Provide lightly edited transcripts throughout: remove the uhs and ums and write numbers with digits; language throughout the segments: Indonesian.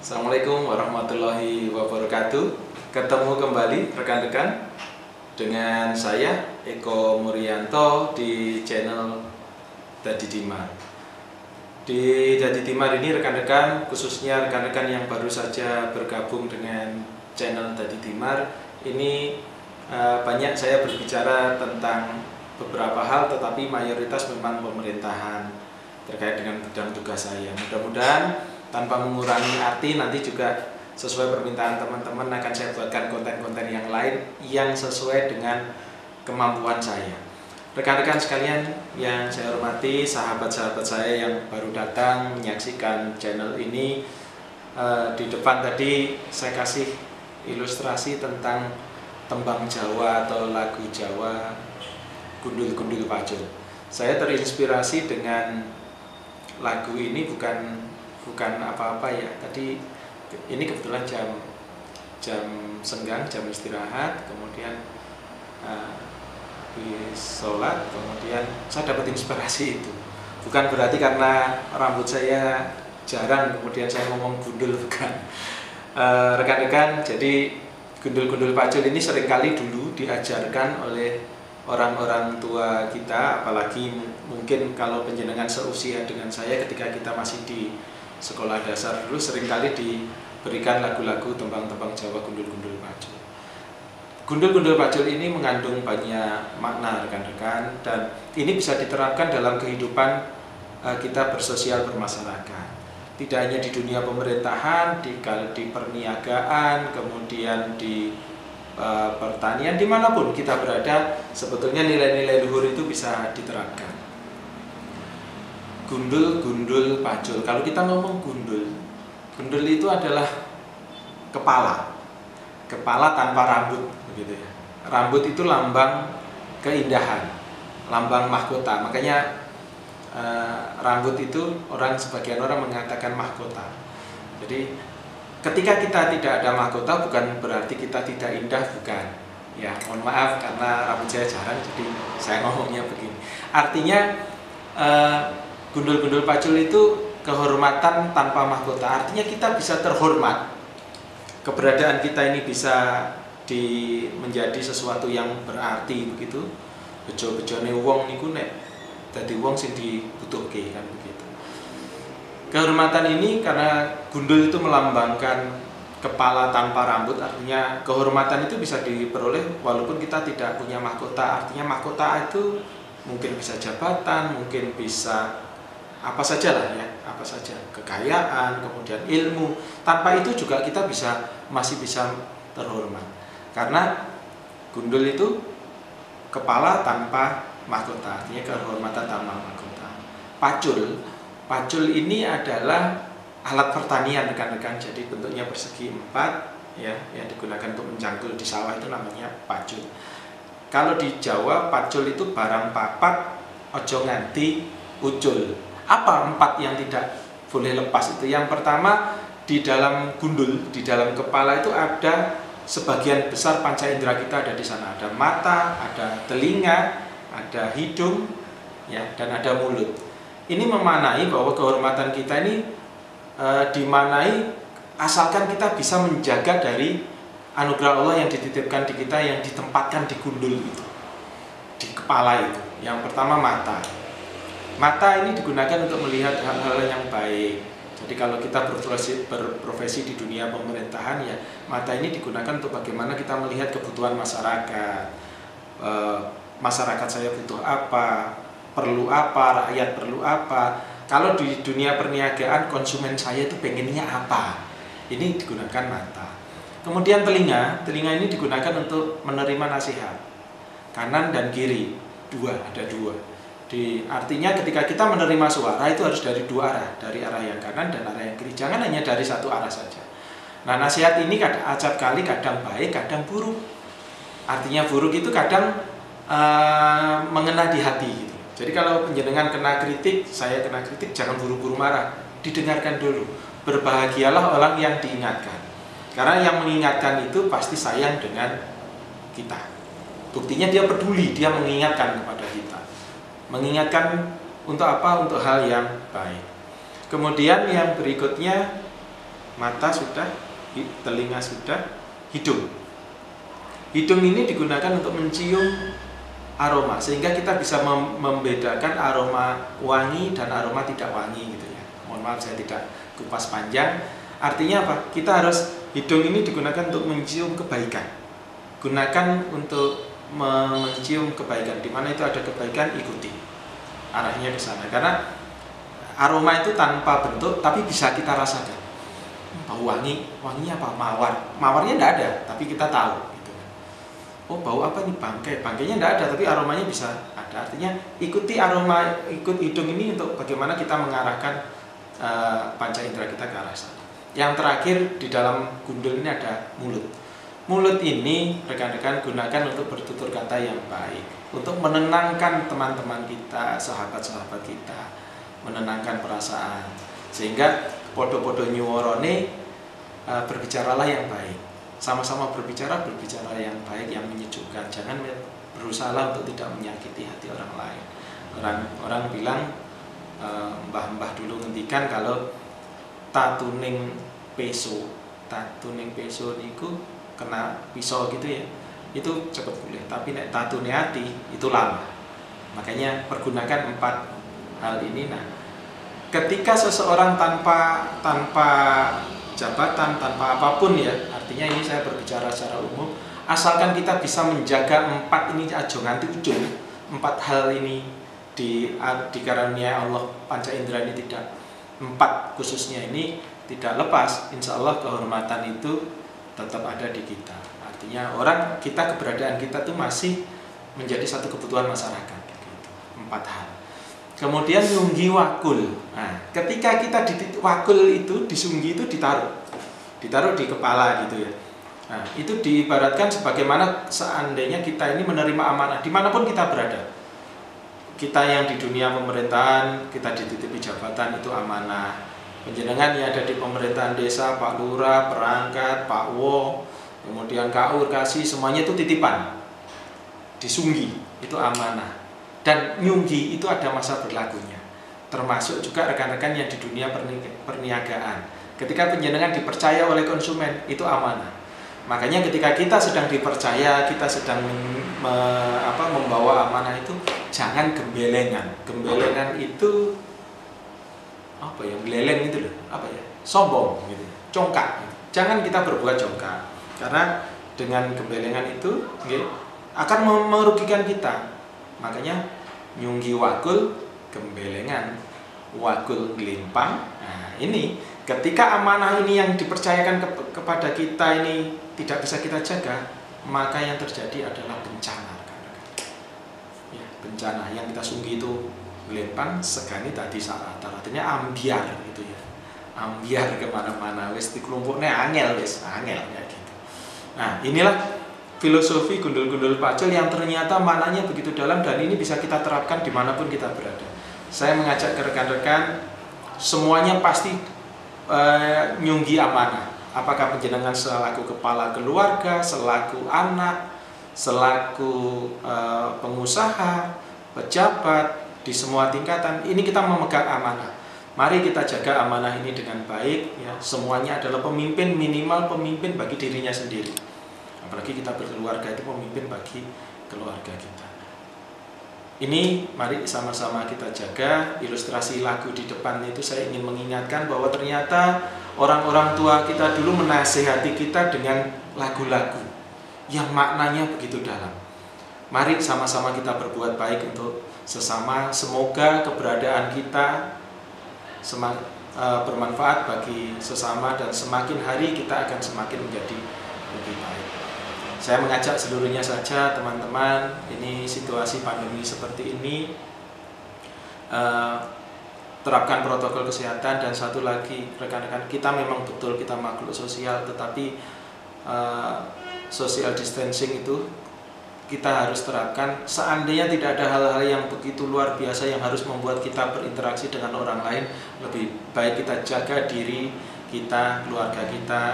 Assalamualaikum warahmatullahi wabarakatuh. Ketemu kembali rekan-rekan dengan saya Eko Murianto di channel Dadi Dimar. Di Dadi Dimar ini rekan-rekan, khususnya rekan-rekan yang baru saja bergabung dengan channel Dadi Dimar, ini banyak saya berbicara tentang beberapa hal, tetapi mayoritas memang pemerintahan terkait dengan bidang tugas saya. Mudah-mudahan tanpa mengurangi arti, nanti juga sesuai permintaan teman-teman akan saya buatkan konten-konten yang lain yang sesuai dengan kemampuan saya. Rekan-rekan sekalian yang saya hormati, sahabat-sahabat saya yang baru datang menyaksikan channel ini, di depan tadi saya kasih ilustrasi tentang tembang Jawa atau lagu Jawa Gundul-Gundul Pacul. Saya terinspirasi dengan lagu ini bukan apa-apa ya. Tadi ini kebetulan jam senggang, jam istirahat, kemudian habis sholat, kemudian saya dapat inspirasi itu. Bukan berarti karena rambut saya jarang kemudian saya ngomong gundul, bukan. Rekan-rekan, jadi Gundul-Gundul Pacul ini seringkali dulu diajarkan oleh orang-orang tua kita, apalagi mungkin kalau penjenengan seusia dengan saya ketika kita masih di sekolah dasar dulu, seringkali diberikan lagu-lagu tembang-tembang Jawa Gundul-Gundul Pacul. Gundul-Gundul Pacul ini mengandung banyak makna rekan-rekan, dan ini bisa diterapkan dalam kehidupan kita bersosial bermasyarakat. Tidak hanya di dunia pemerintahan, di perniagaan, kemudian di pertanian, dimanapun kita berada, sebetulnya nilai-nilai luhur itu bisa diterapkan. Gundul-Gundul Pacul. Kalau kita ngomong gundul itu adalah kepala tanpa rambut, begitu ya. Rambut itu lambang keindahan, lambang mahkota. Makanya rambut itu sebagian orang mengatakan mahkota. Jadi ketika kita tidak ada mahkota bukan berarti kita tidak indah, bukan. Ya, mohon maaf karena rambut saya jarang, jadi saya ngomongnya begini. Artinya Gundul-Gundul Pacul itu kehormatan tanpa mahkota. Artinya kita bisa terhormat. Keberadaan kita ini bisa menjadi sesuatu yang berarti, begitu. Bejo-bejone wong niku nek dadi wong sing dibutuhke, kan begitu. Kehormatan ini karena gundul itu melambangkan kepala tanpa rambut, artinya kehormatan itu bisa diperoleh walaupun kita tidak punya mahkota. Artinya mahkota itu mungkin bisa jabatan, mungkin bisa apa saja lah ya, apa saja, kekayaan, kemudian ilmu. Tanpa itu juga kita masih bisa terhormat. Karena gundul itu kepala tanpa mahkota, artinya kehormatan tanpa mahkota. Pacul ini adalah alat pertanian rekan-rekan, jadi bentuknya persegi 4 ya, yang digunakan untuk mencangkul di sawah, itu namanya pacul. Kalau di Jawa, pacul itu barang papat ojo nganti ucul. Apa 4 yang tidak boleh lepas itu? Yang pertama, di dalam gundul, di dalam kepala itu ada sebagian besar panca indera kita ada di sana. Ada mata, ada telinga, ada hidung, ya, dan ada mulut. Ini memanai bahwa kehormatan kita ini dimanai asalkan kita bisa menjaga dari anugerah Allah yang dititipkan di kita, yang ditempatkan di gundul itu, di kepala itu. Yang pertama mata. Mata ini digunakan untuk melihat hal-hal yang baik. Jadi kalau kita berprofesi di dunia pemerintahan, ya mata ini digunakan untuk bagaimana kita melihat kebutuhan masyarakat. Masyarakat saya butuh apa, perlu apa, rakyat perlu apa. Kalau di dunia perniagaan, konsumen saya itu pengennya apa. Ini digunakan mata. Kemudian telinga ini digunakan untuk menerima nasihat. Kanan dan kiri, ada dua. Artinya ketika kita menerima suara itu harus dari dua arah, dari arah yang kanan dan arah yang kiri. Jangan hanya dari satu arah saja. Nah, nasihat ini acap kali kadang baik, kadang buruk. Artinya buruk itu kadang mengena di hati gitu. Jadi kalau penjenengan kena kritik, saya kena kritik, jangan buru-buru marah, didengarkan dulu. Berbahagialah orang yang diingatkan. Karena yang mengingatkan itu pasti sayang dengan kita. Buktinya dia peduli, dia mengingatkan kepada kita. Mengingatkan untuk apa? Untuk hal yang baik. Kemudian yang berikutnya Mata sudah, telinga sudah, hidung. Hidung ini digunakan untuk mencium aroma, sehingga kita bisa membedakan aroma wangi dan aroma tidak wangi gitu ya. Mohon maaf saya tidak kupas panjang. Artinya apa? Kita harus, hidung ini digunakan untuk mencium kebaikan. Gunakan untuk mencium kebaikan. Di mana itu ada kebaikan, ikuti. Arahnya ke sana. Karena aroma itu tanpa bentuk tapi bisa kita rasakan. Bau wangi, wanginya apa? Mawar. Mawarnya tidak ada, tapi kita tahu. Oh, bau apa nih? Bangkainya tidak ada, tapi aromanya bisa ada. Artinya ikuti aroma, ikut hidung ini untuk bagaimana kita mengarahkan panca indera kita ke arah sana. Yang terakhir di dalam gundul ini ada mulut. Mulut ini rekan-rekan gunakan untuk bertutur kata yang baik, untuk menenangkan teman-teman kita, sahabat-sahabat kita, menenangkan perasaan, sehingga podo-podo nyuworone berbicaralah yang baik. Sama-sama berbicara yang baik, yang menyejukkan. Jangan berusaha untuk tidak menyakiti hati orang lain. Orang bilang, mbah-mbah dulu ngendikan kalau tatuning peso niku kena pisau gitu ya, itu cepat pulih. Tapi nek tatune hati itu lama. Makanya pergunakan 4 hal ini. Nah, ketika seseorang tanpa jabatan, tanpa apapun ya, artinya ini saya berbicara secara umum, asalkan kita bisa menjaga 4 ini aja nganti ujung, 4 hal ini dikarunia Allah, panca indera ini tidak, 4 khususnya ini tidak lepas, insya Allah kehormatan itu tetap ada di kita. Artinya keberadaan kita tuh masih menjadi satu kebutuhan masyarakat gitu. 4 hal. Kemudian nyunggi wakul. Nah, ketika kita wakul itu disunggi itu ditaruh di kepala gitu ya. Nah, itu diibaratkan sebagaimana seandainya kita ini menerima amanah dimanapun kita berada. Kita yang di dunia pemerintahan, kita dititipi jabatan itu amanah. Penjenengan yang ada di pemerintahan desa, Pak Lurah, perangkat, Pak Wo, kemudian KUR, Kasih, semuanya itu titipan. Disunggi, itu amanah. Dan nyunggi itu ada masa berlakunya. Termasuk juga rekan-rekan yang di dunia perniagaan. Ketika penjenengan dipercaya oleh konsumen, itu amanah. Makanya ketika kita sedang dipercaya, kita sedang membawa amanah itu, jangan gembelengan. Gembelengan itu apa ya? Beleleng itu loh, apa ya? Sombong gitu, congkak. Jangan kita berbuat congkak. Karena dengan gembelengan itu akan merugikan kita. Makanya nyunggi wakul gembelengan, wakul gelimpang. Nah, ini ketika amanah ini yang dipercayakan kepada kita ini tidak bisa kita jaga, maka yang terjadi adalah bencana. Ya, bencana yang kita sunggi itu gelimpang, segani tadi saat artinya ambiar gitu ya. Ambiar kemana-mana, wis dikelompoknya angel ya gitu. Nah, inilah filosofi gundul-gundul pacul yang ternyata maknanya begitu dalam dan ini bisa kita terapkan dimanapun kita berada. Saya mengajak ke rekan-rekan, semuanya pasti nyunggi amanah. Apakah penjenengan selaku kepala keluarga, selaku anak, selaku pengusaha, pejabat, di semua tingkatan, ini kita memegang amanah. Mari kita jaga amanah ini dengan baik ya. Semuanya adalah pemimpin, minimal pemimpin bagi dirinya sendiri. Apalagi kita berkeluarga, itu pemimpin bagi keluarga kita. Ini mari sama-sama kita jaga. Ilustrasi lagu di depan itu saya ingin mengingatkan bahwa ternyata orang-orang tua kita dulu menasihati kita dengan lagu-lagu yang maknanya begitu dalam. Mari sama-sama kita berbuat baik untuk sesama. Semoga keberadaan kita bermanfaat bagi sesama dan semakin hari kita akan semakin menjadi lebih baik. Saya mengajak seluruhnya saja teman-teman, ini situasi pandemi seperti ini, terapkan protokol kesehatan. Dan satu lagi rekan-rekan, kita memang betul kita makhluk sosial, tetapi social distancing itu kita harus terapkan. Seandainya tidak ada hal-hal yang begitu luar biasa yang harus membuat kita berinteraksi dengan orang lain, lebih baik kita jaga diri kita, keluarga kita,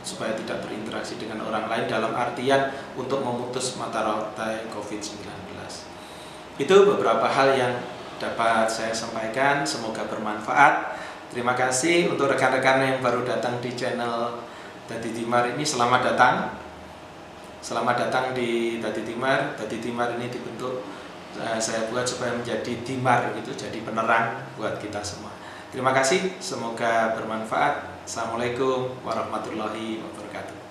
supaya tidak berinteraksi dengan orang lain dalam artian untuk memutus mata rantai COVID-19. Itu beberapa hal yang dapat saya sampaikan, semoga bermanfaat. Terima kasih untuk rekan-rekan yang baru datang di channel Dadi Timar ini, selamat datang. Selamat datang di Dadi Timar. Dadi Timar ini dibentuk, saya buat supaya menjadi timar gitu, jadi penerang buat kita semua. Terima kasih, semoga bermanfaat. Assalamualaikum warahmatullahi wabarakatuh.